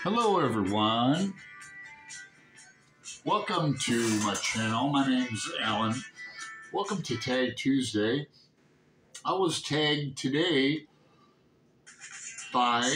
Hello everyone, welcome to my channel. My name's Alan. Welcome to Tag Tuesday. I was tagged today by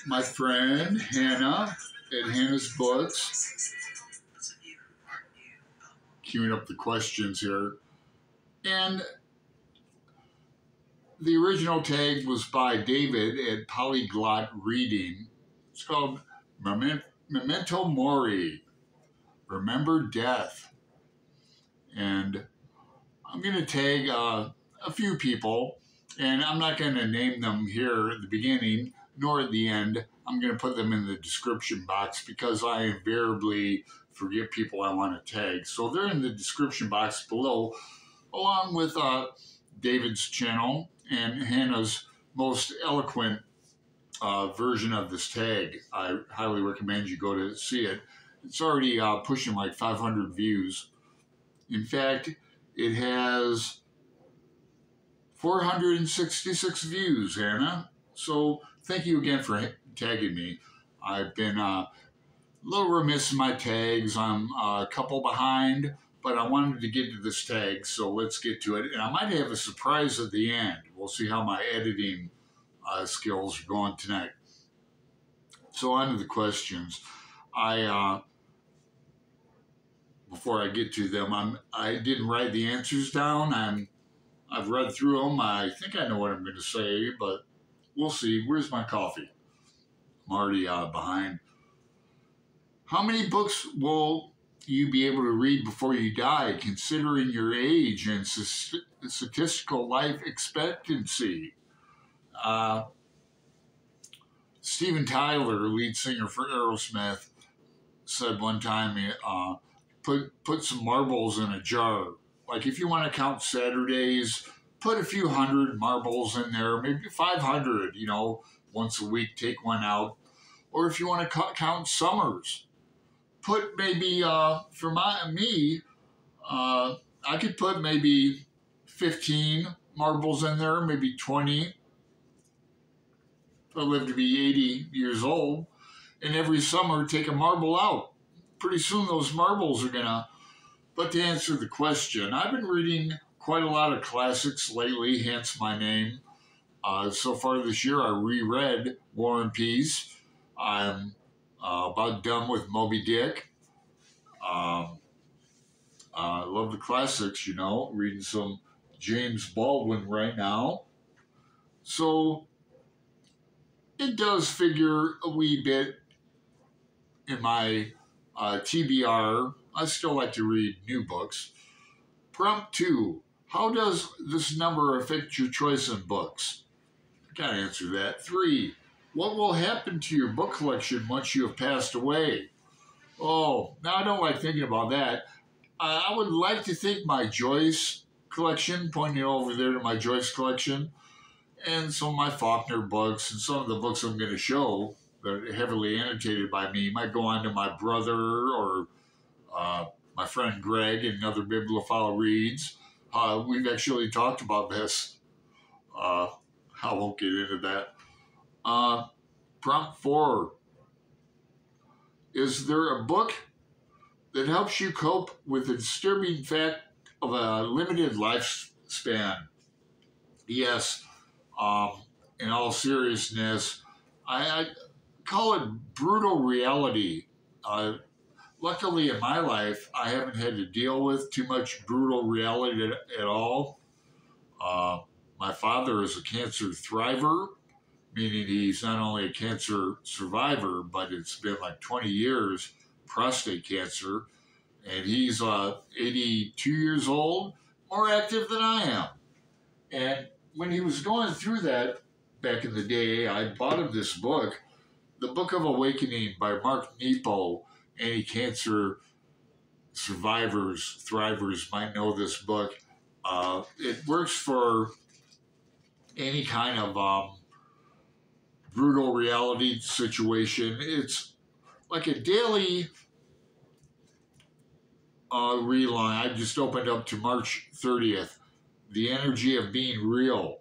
my friend Hannah at Hannah's Books. Queuing up the questions here. And the original tag was by David at Polyglot Reading. It's called Memento Mori, Remember Death. And I'm going to tag a few people, and I'm not going to name them here at the beginning nor at the end. I'm going to put them in the description box because I invariably forget people I want to tag. So they're in the description box below, along with David's channel and Hannah's most eloquent version of this tag. I highly recommend you go to see it. It's already pushing like 500 views. In fact, it has 466 views, Hannah. So thank you again for tagging me. I've been a little remiss in my tags. I'm a couple behind, but I wanted to get to this tag, so let's get to it. And I might have a surprise at the end. We'll see how my editing skills are going tonight. So on to the questions. Before I get to them, I didn't write the answers down. I've read through them. I think I know what I'm going to say, but we'll see. Where's my coffee? I'm already behind. How many books will you be able to read before you die, considering your age and statistical life expectancy? Steven Tyler, lead singer for Aerosmith, said one time, put some marbles in a jar. Like if you want to count Saturdays, put a few hundred marbles in there, maybe 500, once a week, take one out. Or if you want to count summers, put maybe, for me, I could put maybe 15 marbles in there, maybe 20. If I live to be 80 years old, and every summer take a marble out. Pretty soon those marbles are gonna. But to answer the question, I've been reading quite a lot of classics lately, hence my name. So far this year, I reread War and Peace. I'm about done with Moby Dick. I love the classics, reading some James Baldwin right now. So it does figure a wee bit in my TBR. I still like to read new books. Prompt 2. How does this number affect your choice in books? I can't answer that. 3. What will happen to your book collection once you have passed away? Oh, now I don't like thinking about that. I would like to think my Joyce collection, pointing over there to my Joyce collection, and some of my Faulkner books, and some of the books I'm going to show that are heavily annotated by me might go on to my brother or my friend Greg and another bibliophile reads. We've actually talked about this. I won't get into that. Prompt 4. Is there a book that helps you cope with the disturbing fact of a limited lifespan? Yes. In all seriousness, I call it brutal reality. Luckily in my life, I haven't had to deal with too much brutal reality at all. My father is a cancer thriver, meaning he's not only a cancer survivor, but it's been like 20 years, prostate cancer, and he's 82 years old, more active than I am. And when he was going through that back in the day, I bought him this book, The Book of Awakening by Mark Nepo. Any cancer survivors, thrivers might know this book. It works for any kind of brutal reality situation. It's like a daily read along. I just opened up to March 30th. The energy of being real.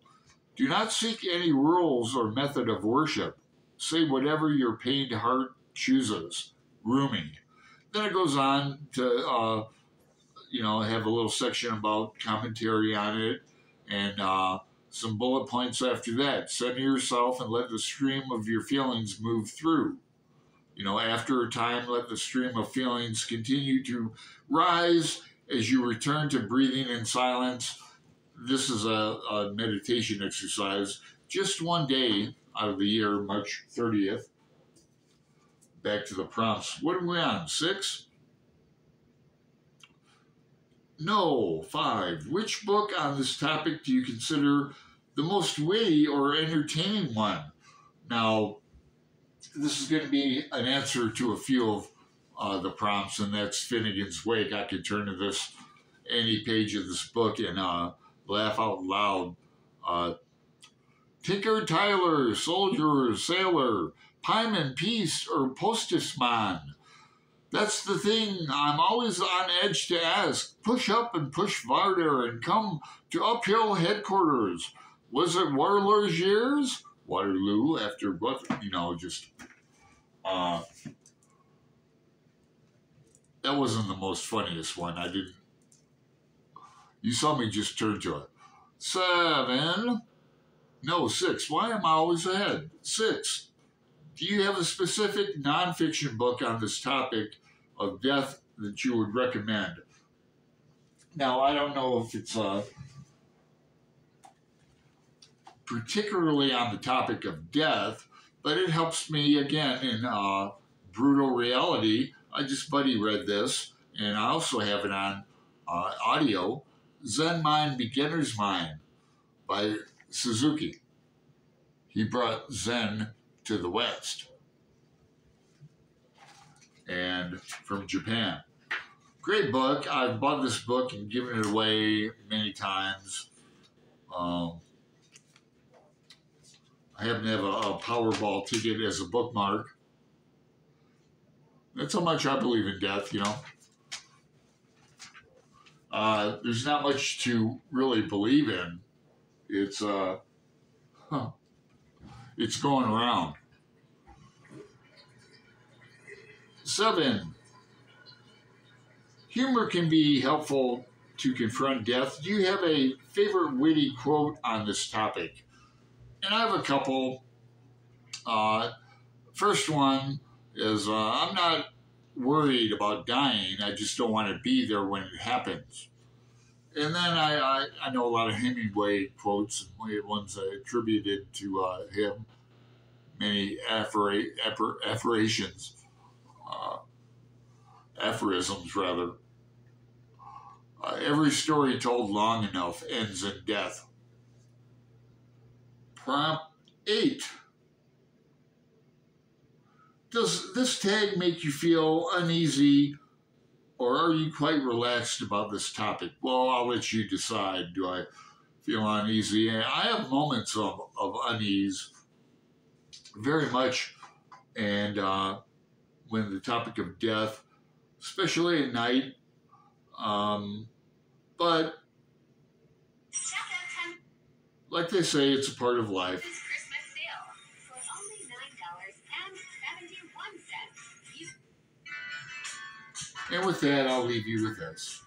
Do not seek any rules or method of worship. Say whatever your pained heart chooses. Rumi. Then it goes on to, have a little section about commentary on it and some bullet points after that. Center yourself and let the stream of your feelings move through. After a time, let the stream of feelings continue to rise as you return to breathing in silence. This is a meditation exercise. Just one day out of the year, March 30th. Back to the prompts. What are we on? 6? No, 5. Which book on this topic do you consider the most witty or entertaining one? Now, this is going to be an answer to a few of the prompts, and that's Finnegan's Wake. I could turn to any page of this book and laugh out loud. Tinker, Tyler, Soldier, Sailor, Pieman, Peace, or Postisman? That's the thing I'm always on edge to ask. Push up and push farther and come to uphill headquarters. Was it Waterloo's years? Waterloo after what? That wasn't the most funniest one. You saw me just turn to it. 7. No, 6. Why am I always ahead? 6. Do you have a specific nonfiction book on this topic of death that you would recommend? Now, I don't know if it's particularly on the topic of death, but it helps me again in brutal reality. I just buddy read this, and I also have it on audio. Zen Mind, Beginner's Mind by Suzuki. He brought Zen to the West and from Japan. Great book. I've bought this book and given it away many times. I happen to have a Powerball ticket as a bookmark. That's how much I believe in death, There's not much to really believe in. It's going around. 7. Humor can be helpful to confront death. Do you have a favorite witty quote on this topic? And I have a couple. First one is, I'm not worried about dying. I just don't want to be there when it happens. And then I know a lot of Hemingway quotes, and ones attributed to him, many aphorisms, rather. Every story told long enough ends in death. Prompt 8. Does this tag make you feel uneasy, or are you quite relaxed about this topic? Well, I'll let you decide. Do I feel uneasy? I have moments of unease, very much, and when the topic of death, especially at night, but like they say, it's a part of life. And with that, I'll leave you with this.